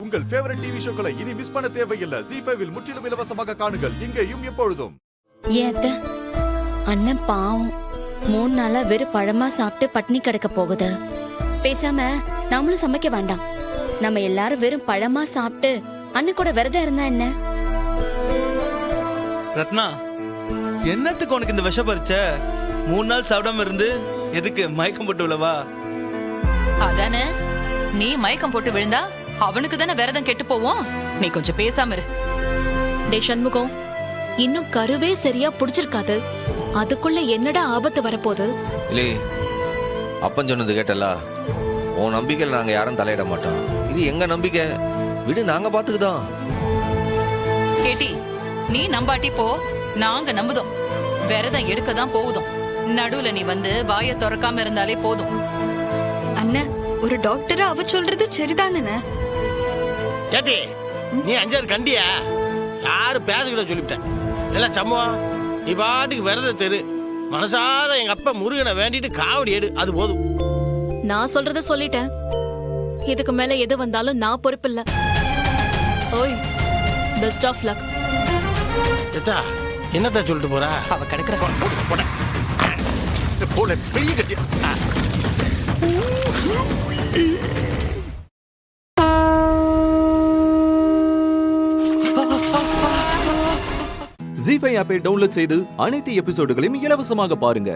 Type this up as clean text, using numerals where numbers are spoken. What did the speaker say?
உங்கள் favourite TV ஷோக்களை இனி miss பண்ண தேவையில்லை. ZEE5 இல் முற்றிலும் இலவசமாக காணுங்கள். இங்கேயும் எப்பொழுதும். அண்ணன் பாவம் 3 நாளா வெறும் பழமா சாப்பிட்டு பட்னி கிடக்க போகுது. பேசாம நாமளும் சமைக்க வேண்டாம். நம்ம எல்லாரும் வெறும் பழமா சாப்பிட்டு அண்ணன் கூட விரதம் இருந்தா என்ன? ரத்னா, என்னத்துக்கு உனக்கு இந்த விஷ பறிச்ச? 3 நாள் சாப்பிடாம இருந்து எதுக்கு மயக்கம் போட்டு விழவா? அதானே, நீ மயக்கம் போட்டு விழுந்தா அவனுக்கு தானே விரதம் கெட்டு போவோம். நீ கொஞ்சம் பேசாம இரு. டே சண்முகம், இன்னும் கருவே சரியா புடிச்சிருக்காது. அதுக்குள்ள என்னடா ஆபத்து வரப்போகுது? இல்லை, அப்பன் சொன்னது கேட்டல. உன் நம்பிக்கையில் நாங்க யாரும் தலையிட மாட்டோம். இது எங்க நம்பிக்கை. விடு, நாங்க பாத்துக்குதோம். கேட்டி, நீ நம்பாட்டி போ, நாங்க நம்புதோம். விரதம் எடுக்க தான் போகுதோம். நடுவுல நீ வந்து வாயை திறக்காம இருந்தாலே போதும். அண்ணன், ஒரு டாக்டரா அவ சொல்றது சரிதானே? ஏட்டி, நீ 5 கண்டியா? யாரு பேசக்கூட சொல்லிவிட்டேன். எல்லாம் சம்மா, நீ பாட்டுக்கு விரத தெரு. மனசார எங்க அப்பா முருகனை வேண்டிட்டு காவடி எடு, அது போதும். நான் சொல்றத சொல்லிட்டேன். இதுக்கு மேல எது வந்தாலும் நான் பொறுப்பில்ல. ஓய், பெஸ்ட் ஆஃப் லக். ஏத்தா, என்னத்தா சொல்லிட்டு போறா? அவ கிடக்குற போல பெரிய கட்டி. ZEE5 ஆப்பை டவுன்லோட் செய்து அனைத்து எபிசோடுகளையும் இலவசமாக பாருங்க.